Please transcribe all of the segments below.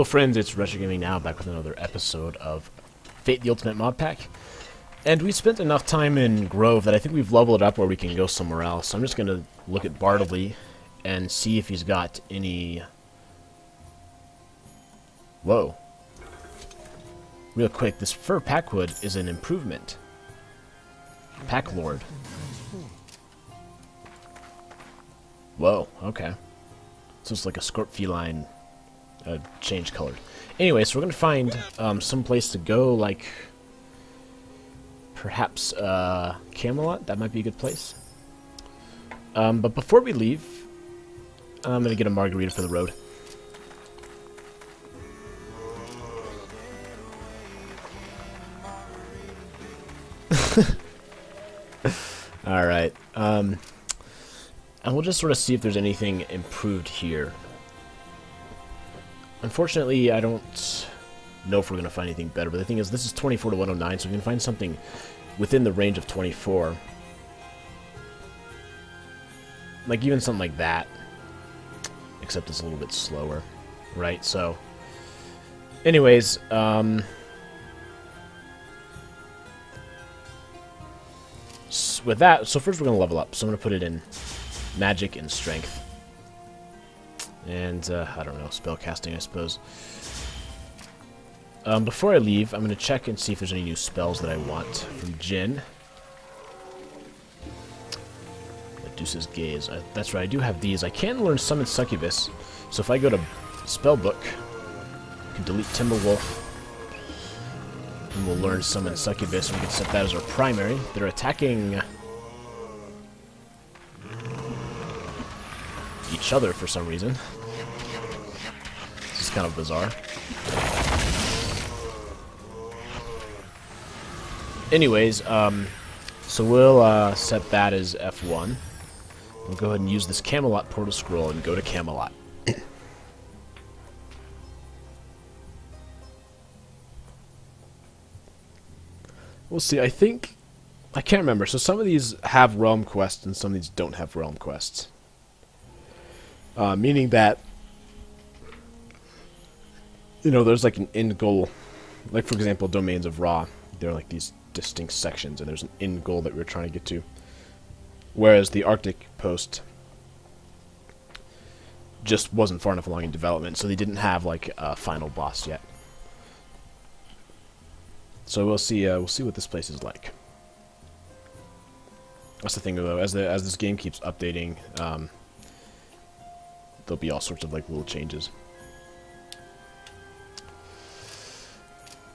Hello friends, it's Retro Gaming Now, back with another episode of Fate the Ultimate Mod Pack. And we spent enough time in Grove that I think we've leveled it up where we can go somewhere else. So I'm just going to look at Bartleby and see if he's got any... Whoa. Real quick, this Fur Packwood is an improvement. Pack Lord. Whoa, okay. So it's like a Scorp Feline change colored. Anyway, so we're going to find some place to go, like perhaps Camelot. That might be a good place. But before we leave, I'm going to get a margarita for the road. Alright. And we'll just sort of see if there's anything improved here. Unfortunately, I don't know if we're going to find anything better, but the thing is, this is 24 to 109, so we can find something within the range of 24. Like, even something like that. Except it's a little bit slower. Right, so... Anyways, with that, so first we're going to level up. So I'm going to put it in Magic and Strength. And, I don't know, spellcasting, I suppose. Before I leave, I'm going to check and see if there's any new spells that I want from Jin. Medusa's Gaze. That's right, I do have these. I can learn Summon Succubus. So if I go to Spellbook, I can delete Timberwolf. And we'll learn Summon Succubus, and we can set that as our primary. They're attacking each other for some reason. This is kind of bizarre. Anyways, so we'll set that as F1. We'll go ahead and use this Camelot Portal Scroll and go to Camelot. We'll see. I think... I can't remember. So some of these have realm quests and some of these don't have realm quests. Meaning that, you know, there's like an end goal. Like, for example, Domains of Ra. They're like these distinct sections, and there's an end goal that we're trying to get to. Whereas the Arctic Post just wasn't far enough along in development, so they didn't have like a final boss yet. So we'll see what this place is like. That's the thing, though. As this game keeps updating, there'll be all sorts of like little changes.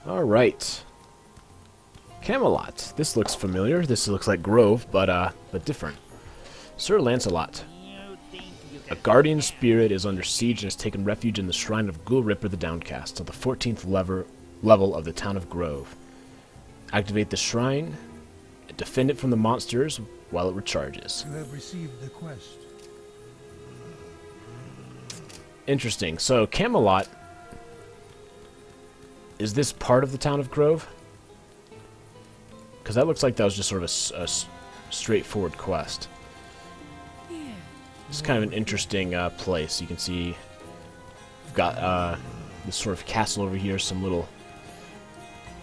All right, Camelot. This looks familiar. This looks like Grove, but different. Sir Lancelot. A guardian spirit is under siege and has taken refuge in the shrine of Ghoul Ripper the Downcast, on the 14th level of the town of Grove. Activate the shrine and defend it from the monsters while it recharges. You have received the quest. Interesting. So, Camelot, is this part of the town of Grove? Because that looks like that was just sort of a straightforward quest. It's kind of an interesting place. You can see we've got this sort of castle over here, some little...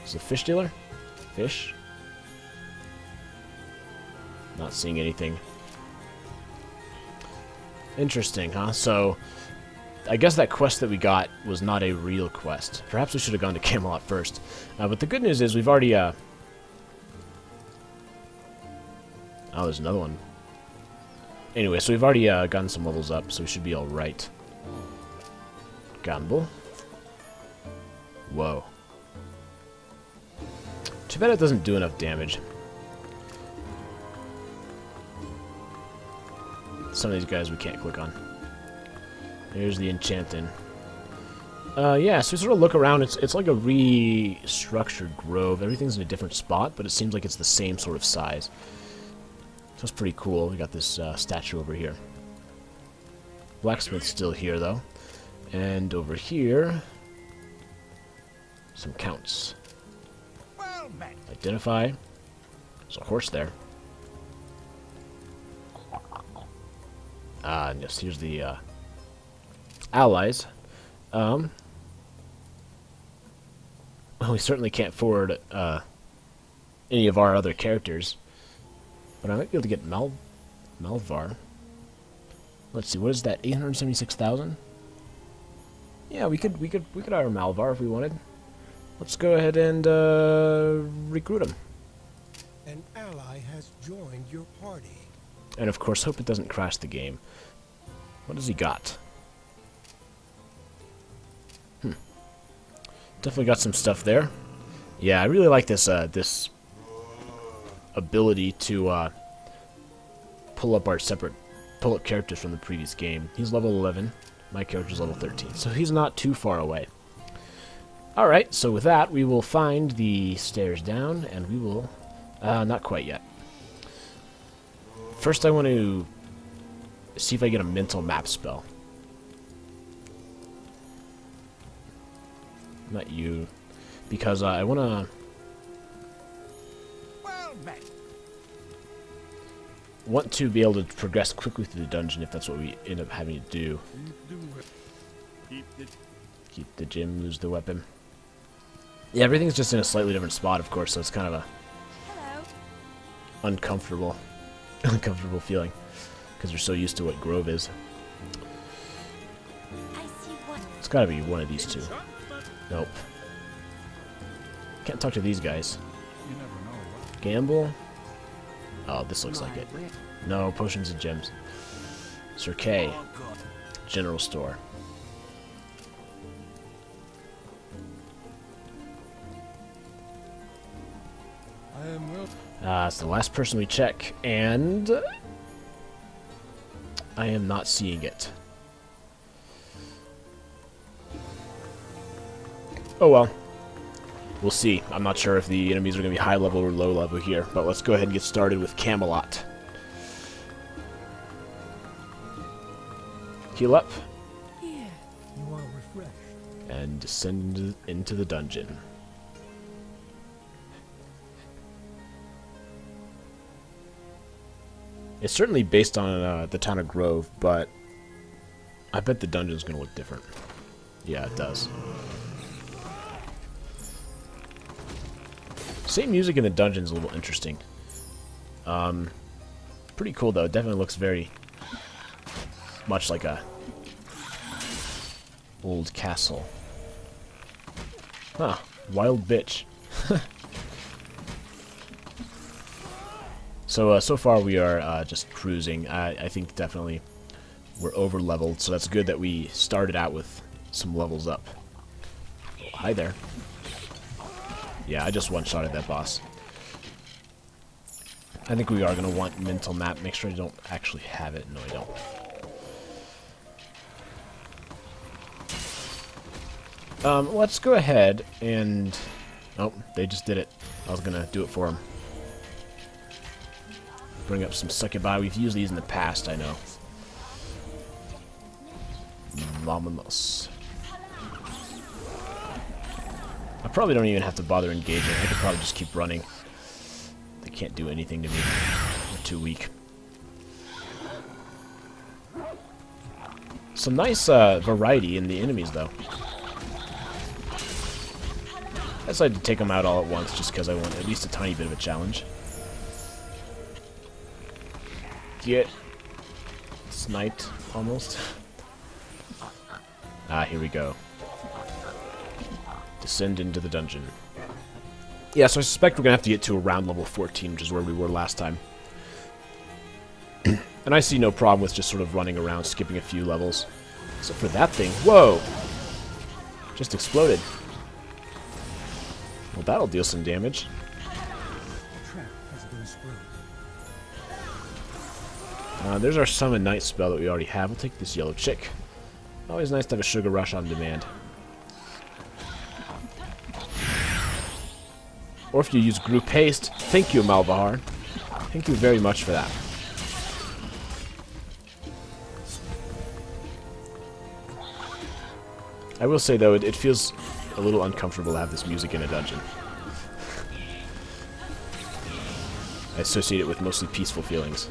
Is it a fish dealer? Fish? Not seeing anything. Interesting, huh? So, I guess that quest that we got was not a real quest. Perhaps we should have gone to Camelot first. But the good news is we've already... Oh, there's another one. Anyway, so we've already gotten some levels up, so we should be alright. Gamble. Whoa. Too bad it doesn't do enough damage. Some of these guys we can't click on. Here's the Enchanting. Yeah, so we sort of look around. It's like a restructured Grove. Everything's in a different spot, but it seems like it's the same sort of size. So it's pretty cool. We got this statue over here. Blacksmith's still here, though. And over here, some counts. Identify. There's a horse there. And yes, here's the allies. Well, we certainly can't forward any of our other characters. But I might be able to get Malvar. Let's see, what is that? 876,000? Yeah, we could hire Malvar if we wanted. Let's go ahead and recruit him. An ally has joined your party. And of course, hope it doesn't crash the game. What has he got? Definitely got some stuff there. Yeah, I really like this this ability to pull up characters from the previous game. He's level 11. My character's level 13, so he's not too far away. Alright, so with that, we will find the stairs down, and we will... not quite yet. First, I want to see if I get a mental map spell. Not you, because I want to... want to be able to progress quickly through the dungeon if that's what we end up having to do. Keep the gym, lose the weapon. Yeah, everything's just in a slightly different spot, of course, so it's kind of a uncomfortable feeling because we're so used to what Grove is. It's gotta be one of these two. Nope. Can't talk to these guys. Gamble. Oh, this looks like it. No, potions and gems. Sir Kay. General store. It's the last person we check, and I am not seeing it. Oh well. We'll see. I'm not sure if the enemies are going to be high level or low level here, but let's go ahead and get started with Camelot. Heal up. Here, you are refreshed. And descend into the dungeon. It's certainly based on the town of Grove, but I bet the dungeon's going to look different. Yeah, it does. Same music in the dungeon's a little interesting. Pretty cool though. It definitely looks very much like a old castle. Huh. Wild bitch. So far we are just cruising. I think definitely we're over leveled, so that's good that we started out with some levels up. Oh, hi there. Yeah, I just one-shotted that boss. I think we are going to want mental map. Make sure I don't actually have it. No, I don't. Let's go ahead and... Oh, they just did it. I was going to do it for them. Bring up some succubi. We've used these in the past, I know. Vámonos. I probably don't even have to bother engaging. I could probably just keep running. They can't do anything to me. They're too weak. Some nice variety in the enemies, though. I decided to take them out all at once just because I want at least a tiny bit of a challenge. Get sniped, almost. Ah, here we go. Descend into the dungeon. Yeah, so I suspect we're going to have to get to around level 14, which is where we were last time. And I see no problem with just sort of running around, skipping a few levels. Except for that thing. Whoa! Just exploded. Well, that'll deal some damage. There's our Summon Night spell that we already have. We'll take this yellow chick. Always nice to have a sugar rush on demand. Or if you use group haste, thank you, Malvar. Thank you very much for that. I will say, though, it feels a little uncomfortable to have this music in a dungeon. I associate it with mostly peaceful feelings.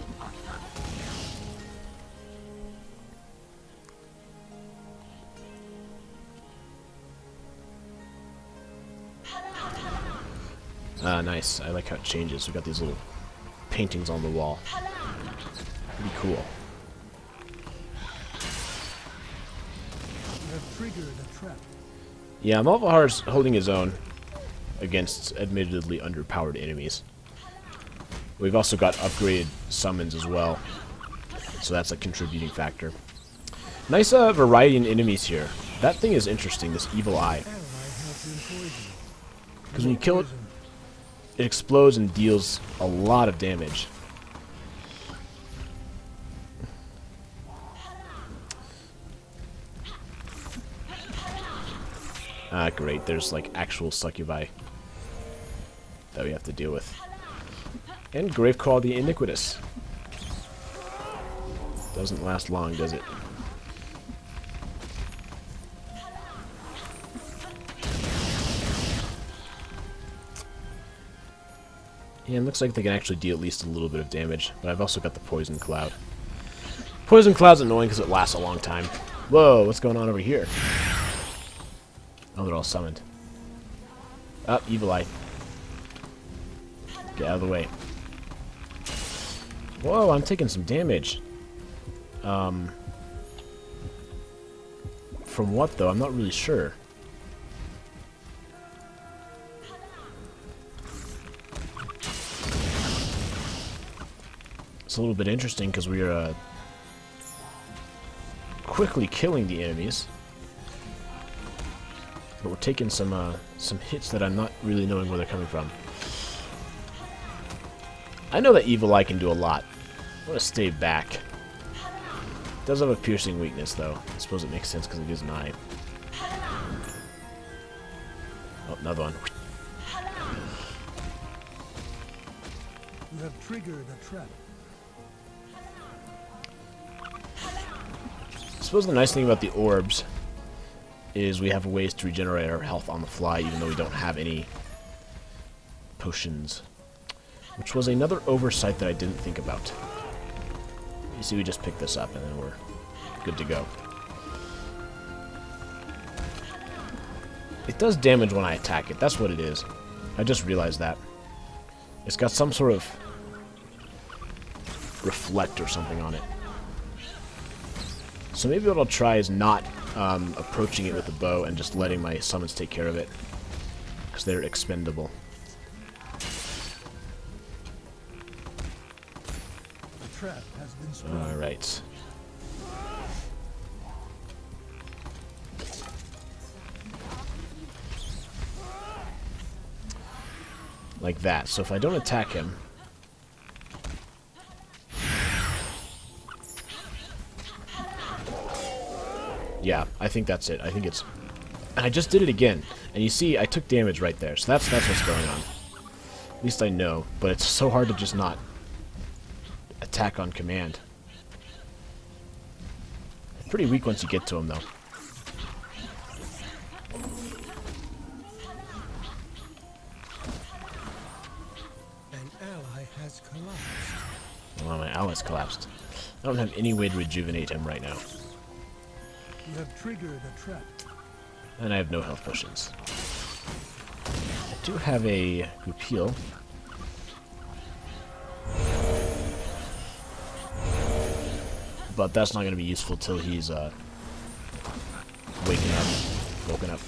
Ah, nice. I like how it changes. We got these little paintings on the wall. Pretty cool. You have triggered a trap. Yeah, Malvahar's holding his own against admittedly underpowered enemies. We've also got upgraded summons as well, so that's a contributing factor. Nice variety in enemies here. That thing is interesting, this evil eye. Because when you kill it, it explodes and deals a lot of damage. Ah, great. There's like actual succubi that we have to deal with. And Graveclaw the Iniquitous. Doesn't last long, does it? Yeah, it looks like they can actually deal at least a little bit of damage, but I've also got the Poison Cloud. Poison Cloud's annoying because it lasts a long time. Whoa, what's going on over here? Oh, they're all summoned. Oh, Evil Eye. Get out of the way. Whoa, I'm taking some damage. From what, though? I'm not really sure. It's a little bit interesting because we are quickly killing the enemies. But we're taking some hits that I'm not really knowing where they're coming from. I know that Evil Eye can do a lot. I want to stay back. It does have a piercing weakness, though. I suppose it makes sense because it is an eye. Oh, another one. You have triggered a trap. I suppose the nice thing about the orbs is we have ways to regenerate our health on the fly, even though we don't have any potions. Which was another oversight that I didn't think about. You see, we just picked this up, and then we're good to go. It does damage when I attack it. That's what it is. I just realized that. It's got some sort of reflect or something on it. So maybe what I'll try is not approaching it with a bow and just letting my summons take care of it. Because they're expendable. The trap has been sprung. Alright. Like that. So if I don't attack him... Yeah, I think that's it. I think it's... And I just did it again. And you see, I took damage right there. So that's what's going on. At least I know. But it's so hard to just not attack on command. Pretty weak once you get to him, though. An ally has collapsed. Well, my ally's collapsed. I don't have any way to rejuvenate him right now. You have triggered a trap. And I have no health potions. I do have a group heal. But that's not going to be useful till he's woken up.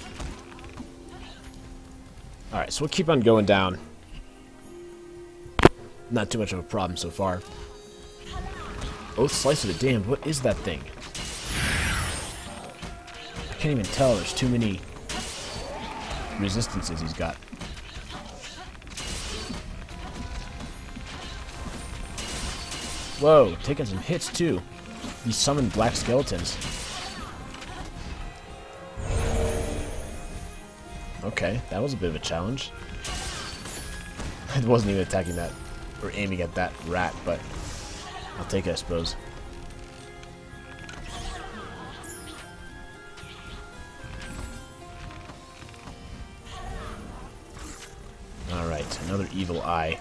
Alright, so we'll keep on going down. Not too much of a problem so far. Oath Slice of the Damned, what is that thing? I can't even tell, there's too many resistances he's got. Whoa, taking some hits too. He summoned black skeletons. Okay, that was a bit of a challenge. I wasn't even attacking that, or aiming at that rat, but I'll take it, I suppose. Alright, another evil eye.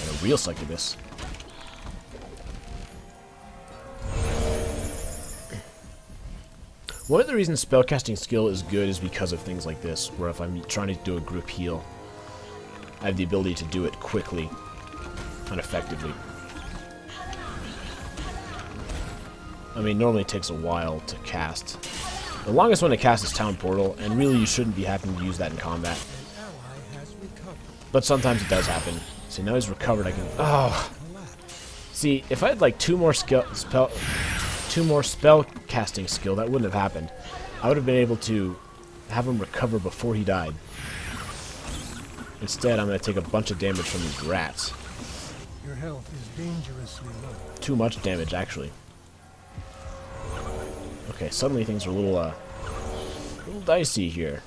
And a real succubus. One of the reasons spellcasting skill is good is because of things like this, where if I'm trying to do a group heal, I have the ability to do it quickly and effectively. I mean, normally it takes a while to cast. The longest one to cast is Town Portal, and really you shouldn't be having to use that in combat. An ally has recovered. But sometimes it does happen. See, now he's recovered, I can... Oh! See, if I had like two more spell casting skill, that wouldn't have happened. I would have been able to have him recover before he died. Instead, I'm going to take a bunch of damage from these rats. Your health is dangerously low. Too much damage, actually. Okay, suddenly things are a little dicey here.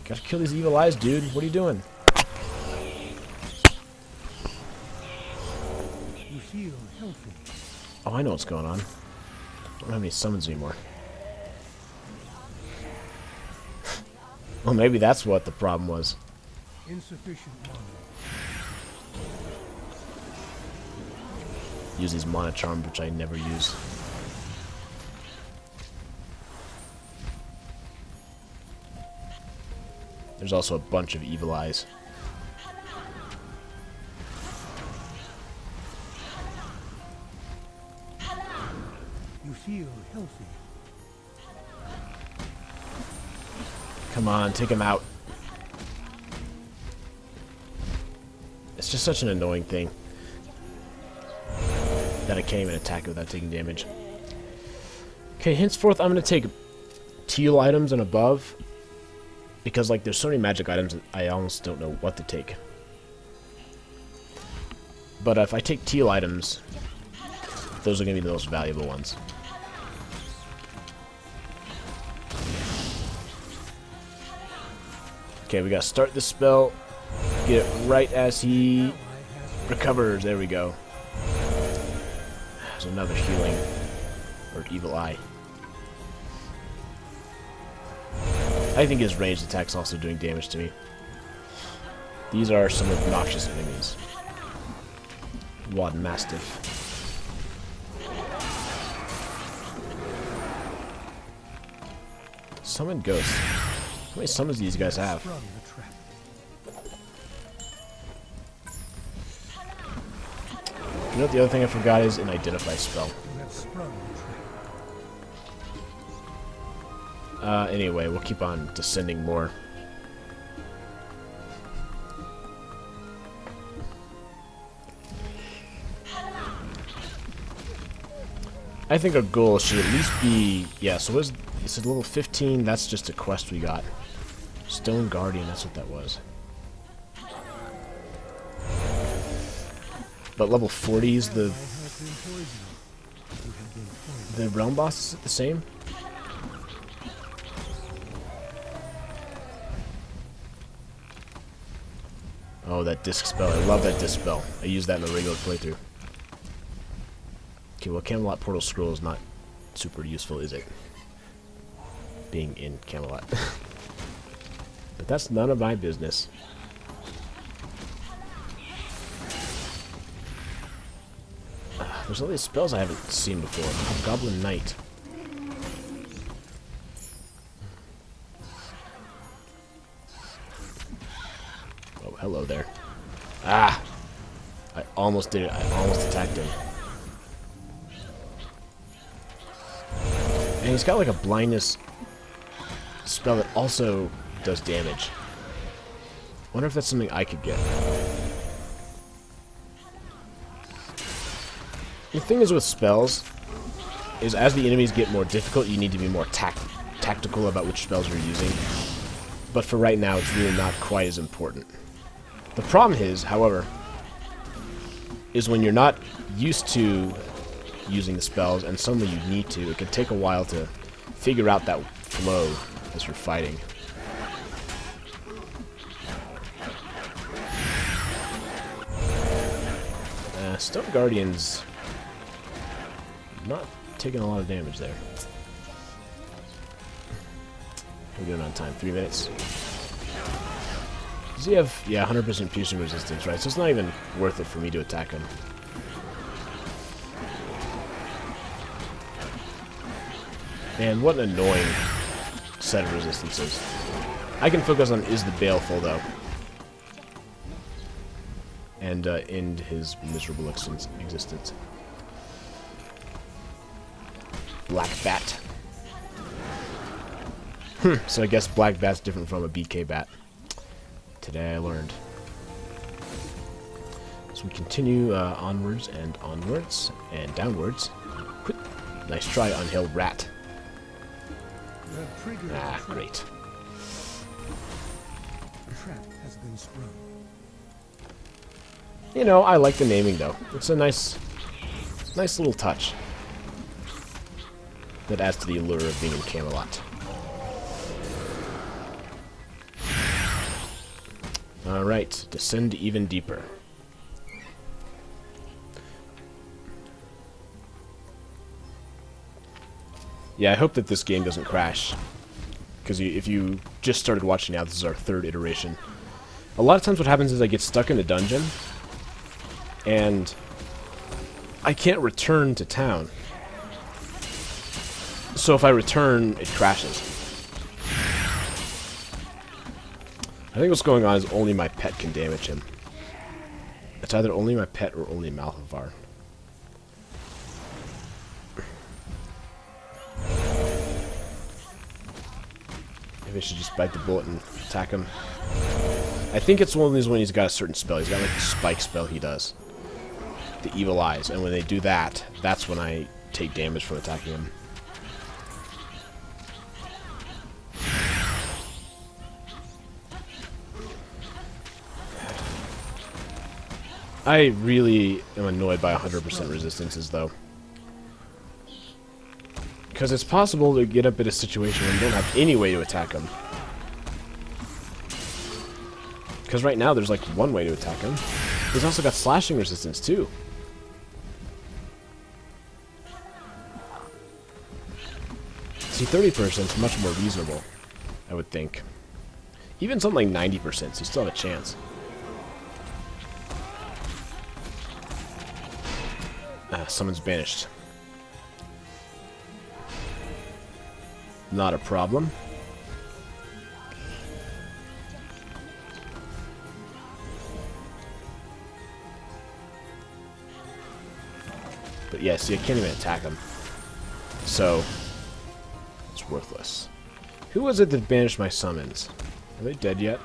Gotta kill these evil eyes, dude. What are you doing? You feel healthy. Oh, I know what's going on. I don't have any summons anymore. Well, maybe that's what the problem was. Insufficient mana. Use these mana charms, which I never use. There's also a bunch of evil eyes. You feel healthy. Come on, take him out. It's just such an annoying thing that I can't even attack it without taking damage. Okay, henceforth I'm going to take teal items and above, because like there's so many magic items that I almost don't know what to take. But if I take teal items, those are going to be the most valuable ones. Okay, we got to start this spell, get it right as he recovers. There we go. There's another healing, or evil eye. I think his ranged attack's also doing damage to me. These are some obnoxious enemies. Wad Mastiff. Summon Ghost. How many summons do these guys have? Sprung the trap. You know what the other thing I forgot is an Identify spell. You have sprung the trap. Anyway, we'll keep on descending more. I think our goal should at least be... Yeah, so is it level 15? That's just a quest we got. Stone Guardian, that's what that was. But level 40 is the realm boss, is it the same? Oh, that disc spell. I love that disc spell. I use that in the regular playthrough. Okay, well, Camelot Portal Scroll is not super useful, is it? Being in Camelot. But that's none of my business. There's all these spells I haven't seen before. Goblin Knight. Oh, hello there. Ah! I almost did it. I almost attacked him. And he's got like a blindness spell that also does damage. Wonder if that's something I could get. The thing is with spells, is as the enemies get more difficult, you need to be more tactical about which spells you're using. But for right now, it's really not quite as important. The problem is, however, is when you're not used to using the spells and suddenly you need to, it can take a while to figure out that flow as you're fighting. Stone Guardians not taking a lot of damage there. We're doing on time, 3 minutes. Does he have, yeah, 100% piercing resistance, right? So it's not even worth it for me to attack him. Man, what an annoying set of resistances. I can focus on Is the Baleful, though. And end his miserable existence. Black Bat. So I guess Black Bat's different from a BK Bat. Today I learned. So we continue onwards and onwards and downwards. Nice try, Unhailed Rat. Ah, great. Trap has been sprung. You know, I like the naming though. It's a nice little touch that adds to the allure of being in Camelot. Alright, descend even deeper. Yeah, I hope that this game doesn't crash. Because if you just started watching now, this is our third iteration. A lot of times what happens is I get stuck in a dungeon, and I can't return to town. So if I return, it crashes. I think what's going on is only my pet can damage him. It's either only my pet or only Malhavar. Maybe I should just bite the bullet and attack him. I think it's one of these when he's got a certain spell. He's got like the spike spell he does. The Evil Eyes. And when they do that, that's when I take damage from attacking him. I really am annoyed by 100% resistances, though. Because it's possible to get up in a situation where you don't have any way to attack him. Because right now there's like one way to attack him. He's also got slashing resistance, too. See, 30% is much more reasonable, I would think. Even something like 90%, so you still have a chance. Someone's banished. Not a problem. But yeah, see, I can't even attack him. So, it's worthless. Who was it that banished my summons? Are they dead yet?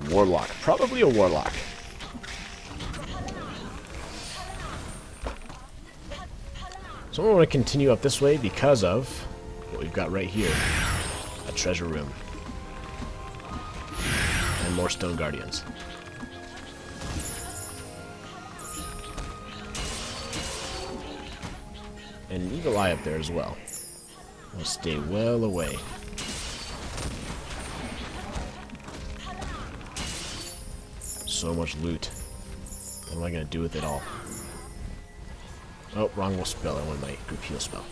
Warlock. Probably a warlock. So I want to continue up this way because of what we've got right here. A treasure room. And more stone guardians. And an evil eye up there as well. I'll stay well away. So much loot. What am I going to do with it all? Oh, wrong spell. I wanted my group heal spell.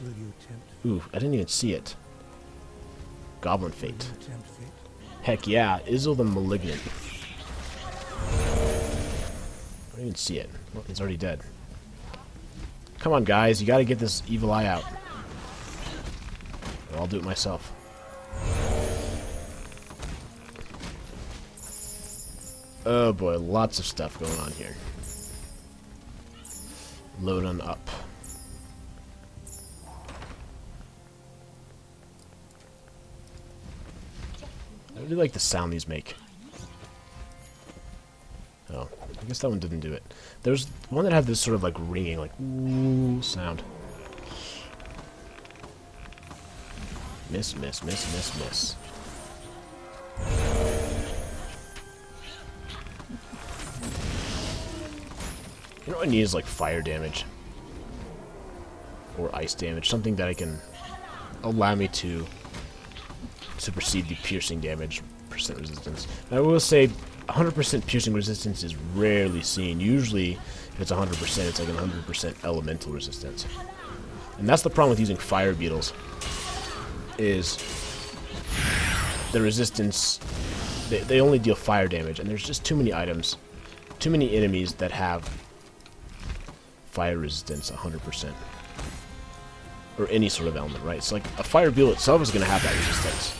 Will you attempt? Ooh, I didn't even see it. Goblin Fate. Will you attempt fate? Heck yeah, Isil the Malignant. I don't even see it. Well, he's already dead. Come on, guys. You gotta get this evil eye out. Or I'll do it myself. Oh boy, lots of stuff going on here. Load on up. I really like the sound these make. Oh, I guess that one didn't do it. There's one that had this sort of like ringing, like ooh sound. Miss, miss, miss, miss, miss. You know what I need is like fire damage. Or ice damage. Something that I can allow me to supersede the piercing damage percent resistance. I will say 100% piercing resistance is rarely seen. Usually, if it's 100%, it's like 100% elemental resistance. And that's the problem with using fire beetles. Is the resistance... They only deal fire damage, and there's just too many items, too many enemies that have fire resistance 100%. Or any sort of element, right? So like a fire beetle itself is going to have that resistance.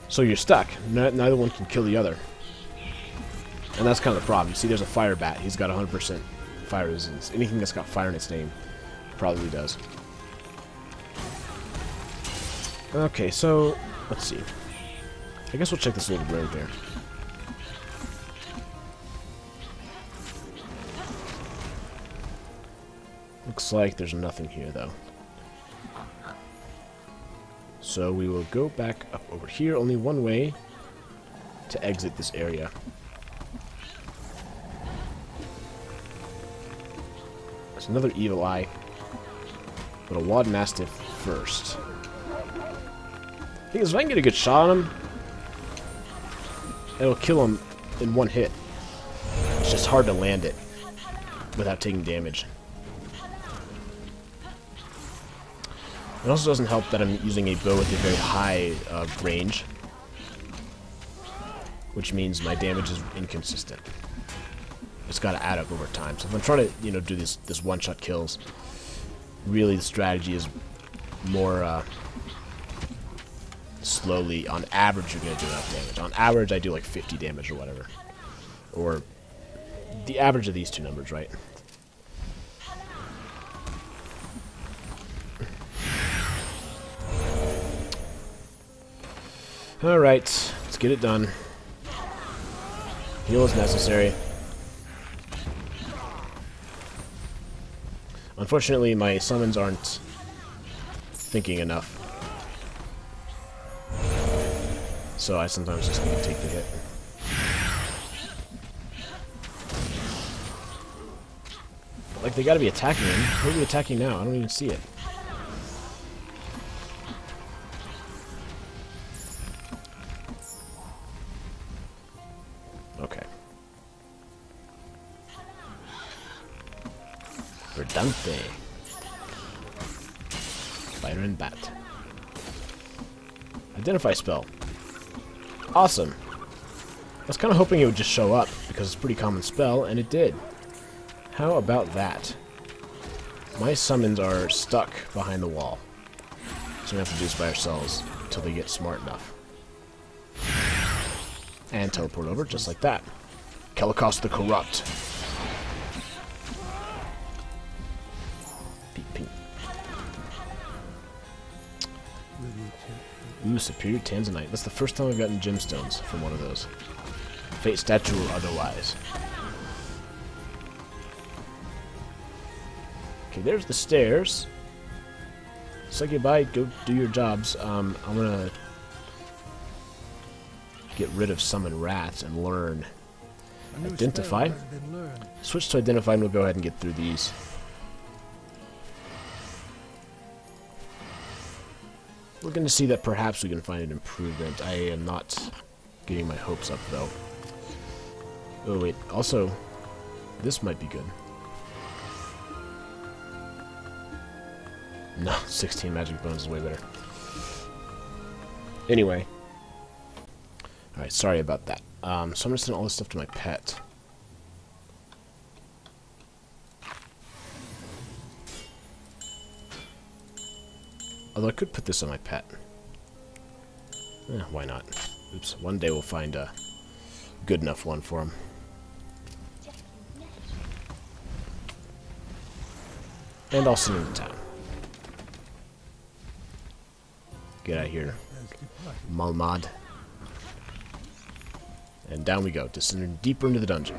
So you're stuck. Neither one can kill the other. And that's kind of the problem. You see there's a fire bat. He's got 100% fire resistance. Anything that's got fire in its name probably does. Okay, so let's see. I guess we'll check this little room here. Looks like there's nothing here, though. So we will go back up over here. Only one way to exit this area. There's another evil eye. But a Wad Mastiff first. The thing is, if I can get a good shot on him, it'll kill him in one hit. It's just hard to land it without taking damage. It also doesn't help that I'm using a bow with a very high range, which means my damage is inconsistent. It's got to add up over time. So if I'm trying to, do this one-shot kills, really the strategy is more slowly. On average, you're going to do enough damage. On average, I do like 50 damage or whatever, or the average of these two numbers, right? Alright, let's get it done. Heal is necessary. Unfortunately, my summons aren't thinking enough. So I sometimes just need to take the hit. Like, they gotta be attacking him. Who are we attacking now? I don't even see it. Okay. Verdante. Spider and bat. Identify spell. Awesome. I was kind of hoping it would just show up, because it's a pretty common spell, and it did. How about that? My summons are stuck behind the wall. So we have to do this by ourselves until they get smart enough. And teleport over just like that. Kelikos the Corrupt. Peep, peep. Ooh, Superior Tanzanite. That's the first time I've gotten gemstones from one of those. Fate statue or otherwise. Okay, there's the stairs. Say goodbye, go do your jobs. I'm gonna get rid of summon rats and learn identify. Switch to identify and we'll go ahead and get through these. We're going to see that perhaps we can find an improvement. I am not getting my hopes up though. Oh wait, also, this might be good. No, 16 magic bones is way better. Anyway. Alright, sorry about that. So I'm going to send all this stuff to my pet. Although I could put this on my pet. Why not? Oops, one day we'll find a good enough one for him. And I'll send him to town. Get out of here, Malmad. And down we go, descending deeper into the dungeon.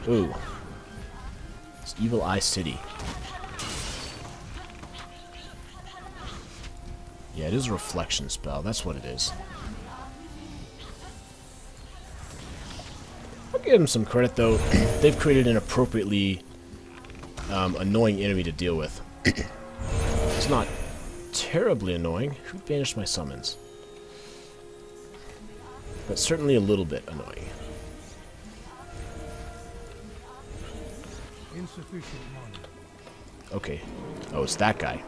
Ooh. It's Evil Eye City. Yeah, it is a reflection spell, that's what it is. I'll give them some credit though. They've created an appropriately annoying enemy to deal with. It's not terribly annoying. Who banished my summons? But certainly a little bit annoying. Insufficient money. Okay. Oh, it's that guy.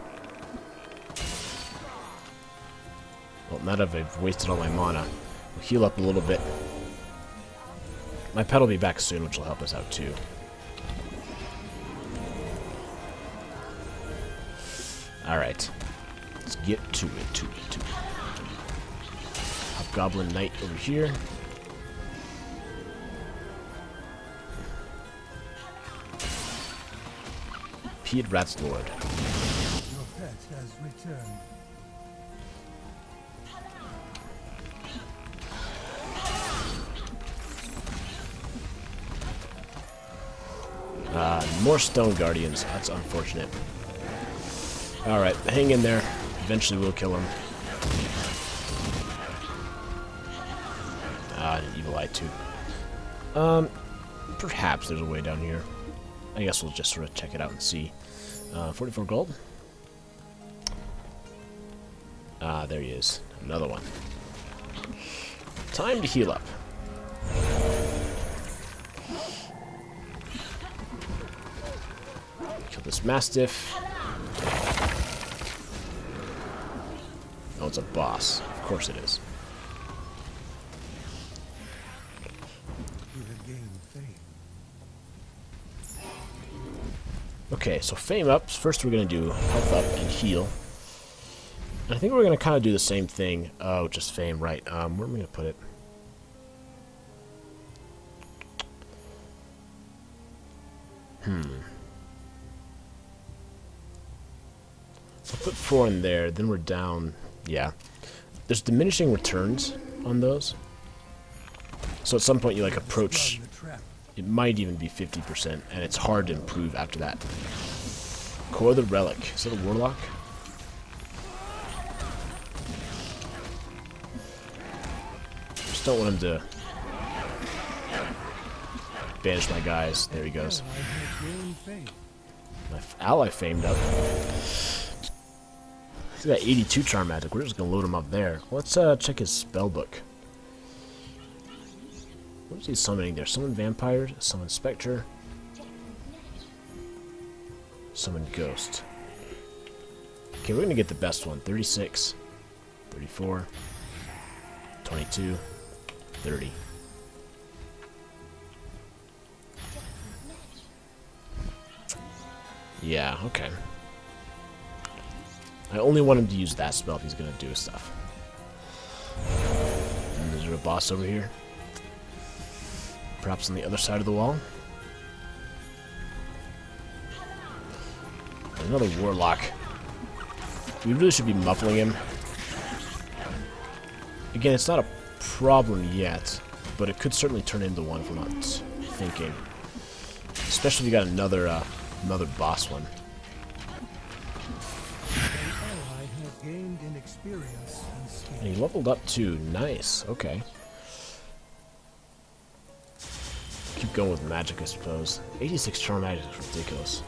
Well, now that I've wasted all my mana, we'll heal up a little bit. My pet will be back soon, which will help us out too. Alright. Let's get to it, Hobgoblin Knight over here. Pied Rat's Lord. Your pet has returned. More Stone Guardians. That's unfortunate. Alright, hang in there. Eventually we'll kill him. An Evil Eye too. Perhaps there's a way down here. I guess we'll just sort of check it out and see. 44 gold. There he is. Another one. Time to heal up. Kill this Mastiff. Oh, it's a boss. Of course it is. You have gained fame. Okay, so fame up. First we're going to do health up and heal. And I think we're going to kind of do the same thing. Oh, just fame, right. Where am I going to put it? So I'll put 4 in there, then we're down. Yeah. There's diminishing returns on those. So at some point you like approach, it might even be 50%, and it's hard to improve after that. Core the Relic. Is that a Warlock? Just don't want him to banish my guys. There he goes. My ally famed up. He's got 82 charm magic. We're just gonna load him up there. Let's check his spell book. What is he summoning there? Summon vampires, summon spectre, summon ghost. Okay, we're gonna get the best one. 36, 34, 22, 30. Yeah, okay. I only want him to use that spell if he's gonna do stuff. And is there a boss over here? Perhaps on the other side of the wall? Another Warlock. We really should be muffling him. Again, it's not a problem yet, but it could certainly turn into one if we're not thinking. Especially if you got another boss one. Gained in experience and skill. And he leveled up too. Nice. Okay. Keep going with magic, I suppose. 86 charm magic is ridiculous.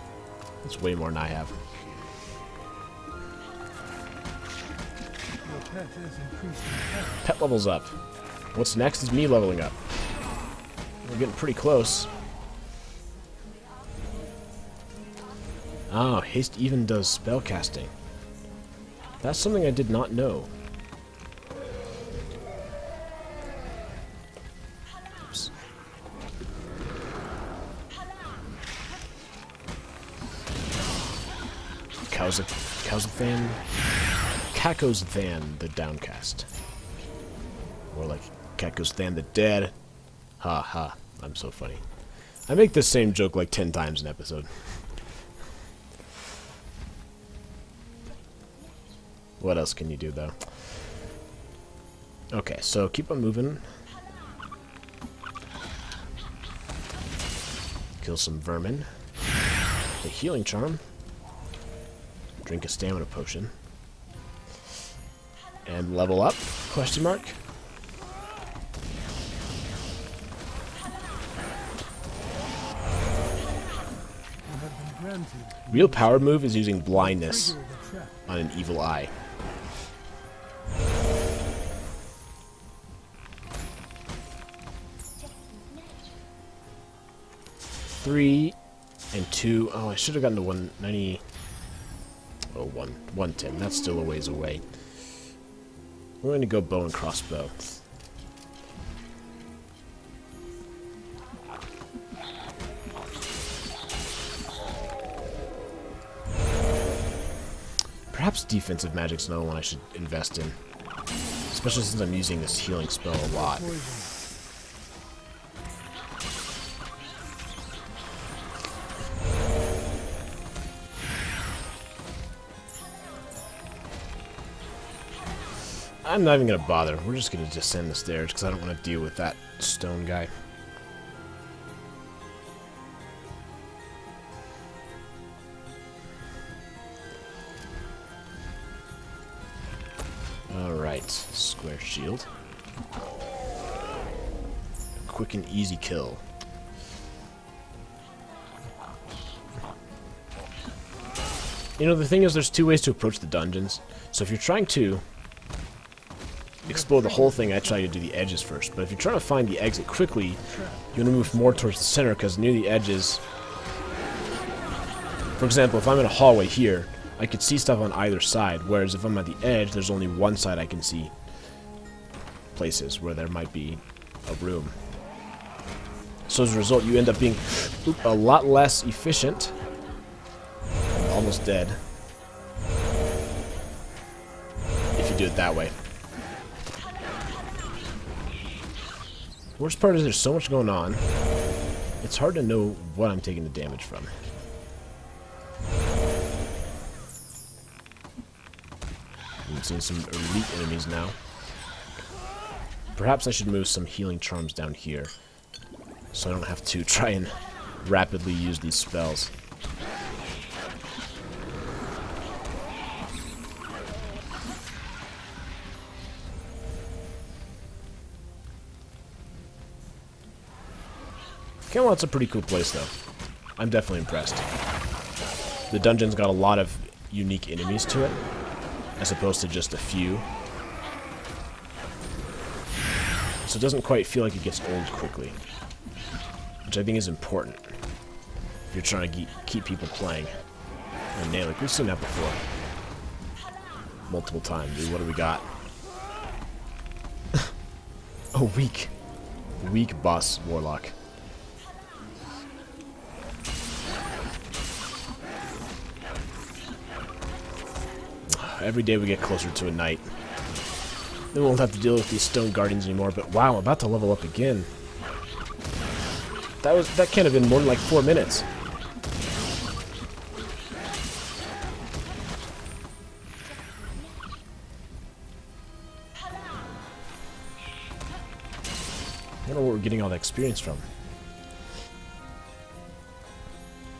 That's way more than I have. Your pet has increased in power. Pet levels up. What's next is me leveling up. We're getting pretty close. Oh, haste even does spell casting. That's something I did not know. Oops. Kakozathan the Downcast. Or like Kakozathan the Dead. Ha ha, I'm so funny. I make this same joke like 10 times an episode. What else can you do, though? Okay, so keep on moving. Kill some vermin. A healing charm. Drink a stamina potion. And level up? Question mark. You have been granted. Real power move is using blindness on an evil eye. Three and 2. Oh, I should have gotten to 190. Oh, 110. That's still a ways away. We're going to go bow and crossbow. Perhaps defensive magic's another one I should invest in. Especially since I'm using this healing spell a lot. I'm not even going to bother. We're just going to descend the stairs because I don't want to deal with that stone guy. Alright, square shield. Quick and easy kill. You know, the thing is, there's two ways to approach the dungeons. So if you're trying to explore the whole thing, I try to do the edges first. But if you're trying to find the exit quickly, you want to move more towards the center, because near the edges... For example, if I'm in a hallway here, I could see stuff on either side, whereas if I'm at the edge, there's only one side I can see places where there might be a room. So as a result, you end up being a lot less efficient. Almost dead. If you do it that way. Worst part is there's so much going on, it's hard to know what I'm taking the damage from. I'm seeing some elite enemies now. Perhaps I should move some healing charms down here, so I don't have to try and rapidly use these spells. Camelot's a pretty cool place, though. I'm definitely impressed. The dungeon's got a lot of unique enemies to it, as opposed to just a few. So it doesn't quite feel like it gets old quickly, which I think is important if you're trying to keep people playing. And nail it. We've seen that before. Multiple times. Dude, what do we got? Oh, weak. Weak boss warlock. Every day we get closer to a night. Then we won't have to deal with these stone guardians anymore, but wow, I'm about to level up again. That can't have been more than like 4 minutes. I don't know where we're getting all that experience from.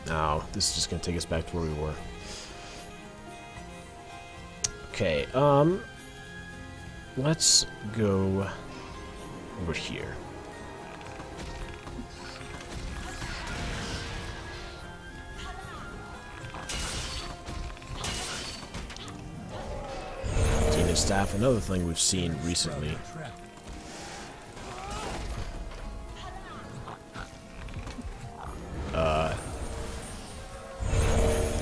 No, this is just gonna take us back to where we were. Okay, let's go over here. Demon Staff, another thing we've seen recently.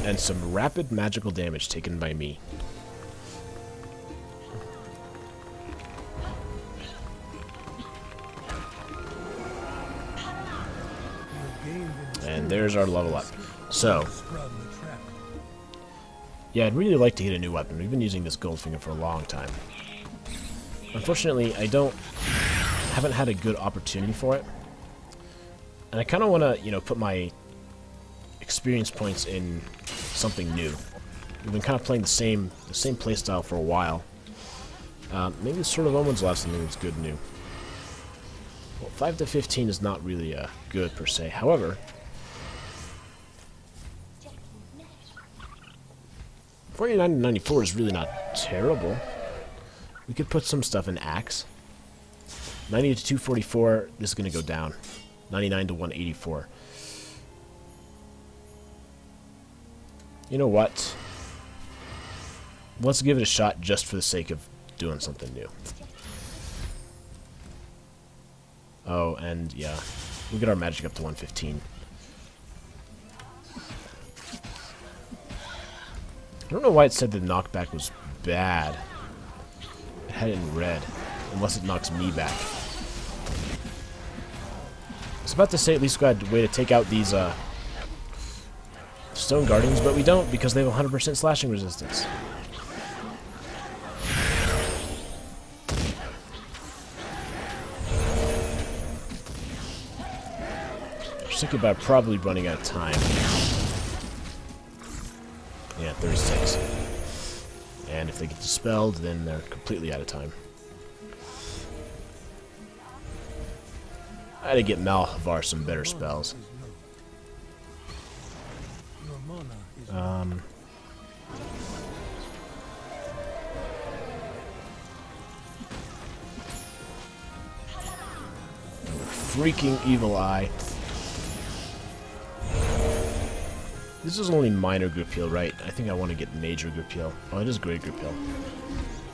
And some rapid magical damage taken by me. And there's our level up. So, yeah, I'd really like to get a new weapon. We've been using this Goldfinger for a long time. Unfortunately, I haven't had a good opportunity for it. And I kind of want to, you know, put my experience points in something new. We've been kind of playing the same playstyle for a while. Maybe the Sword of Omens will have something that's good new. Well, 5 to 15 is not really good per se. However, 49 to 94 is really not terrible. We could put some stuff in Axe. 90 to 244, this is going to go down. 99 to 184. You know what? Let's give it a shot just for the sake of doing something new. Oh, and yeah, we'll get our magic up to 115. I don't know why it said the knockback was bad. It had it in red. Unless it knocks me back. I was about to say at least we got a way to take out these Stone Guardians, but we don't because they have 100% slashing resistance. Just thinking about probably running out of time. Yeah, 36. And if they get dispelled, then they're completely out of time. I had to get Malvar some better spells. Freaking Evil Eye. This is only minor group heal, right? I think I want to get major group heal. Oh, it is great group heal.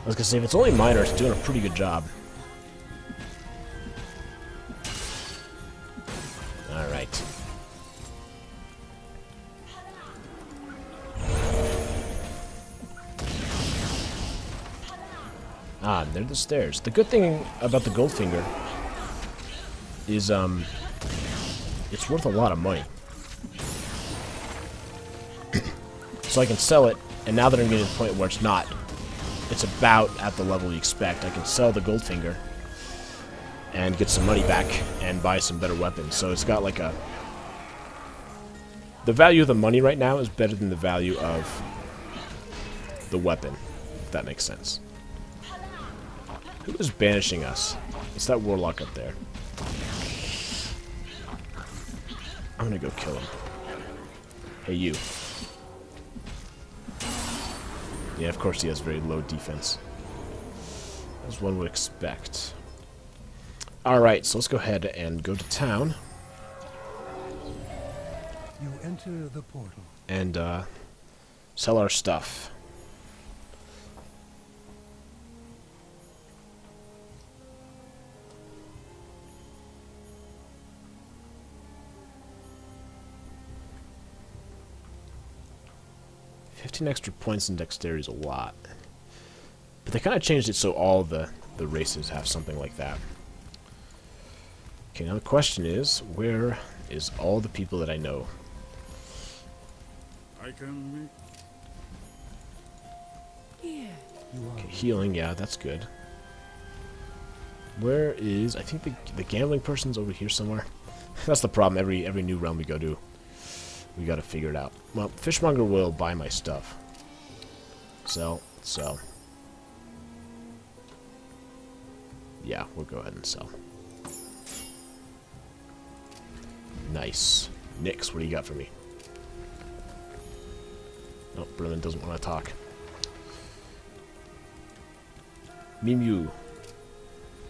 I was gonna say, if it's only minor, it's doing a pretty good job. Alright. Ah, and there are the stairs. The good thing about the Goldfinger is, it's worth a lot of money. So I can sell it, and now that I'm getting to the point where it's not, it's about at the level you expect, I can sell the Goldfinger and get some money back and buy some better weapons. So it's got like a... The value of the money right now is better than the value of the weapon, if that makes sense. Who is banishing us? It's that Warlock up there. I'm gonna go kill him. Hey, you. Yeah, of course he has very low defense. As one would expect. Alright, so let's go ahead and go to town. You enter the portal. And, sell our stuff. Extra points in dexterity is a lot. But they kind of changed it so all the races have something like that. Okay, now the question is, where is all the people that I know? Okay, healing, yeah, that's good. Where is... I think the gambling person's over here somewhere. That's the problem, every new realm we go to. We gotta figure it out. Well, Fishmonger will buy my stuff. Sell. Yeah, we'll go ahead and sell. Nice. Nyx, what do you got for me? Nope, Brennan doesn't want to talk. Mimu.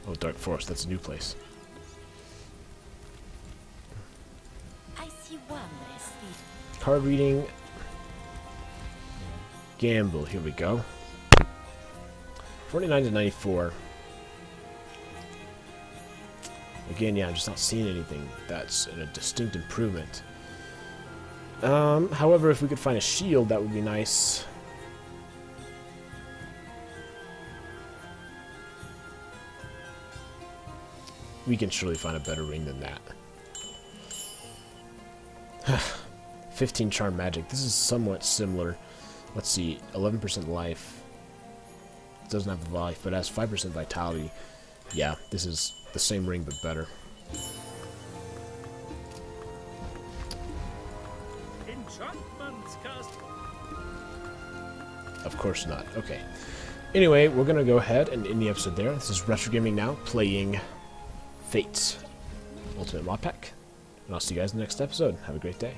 Oh, Dark Forest, that's a new place. Card reading. Gamble, here we go. 49 to 94. Again, yeah, I'm just not seeing anything that's a distinct improvement. However, if we could find a shield, that would be nice. We can surely find a better ring than that. 15 charm magic. This is somewhat similar. Let's see, 11% life. It doesn't have the life, but it has 5% vitality. Yeah, this is the same ring, but better. Of course not. Okay. Anyway, we're going to go ahead and end the episode there. This is Retro Gaming Now, playing Fates Ultimate Mod Pack. And I'll see you guys in the next episode. Have a great day.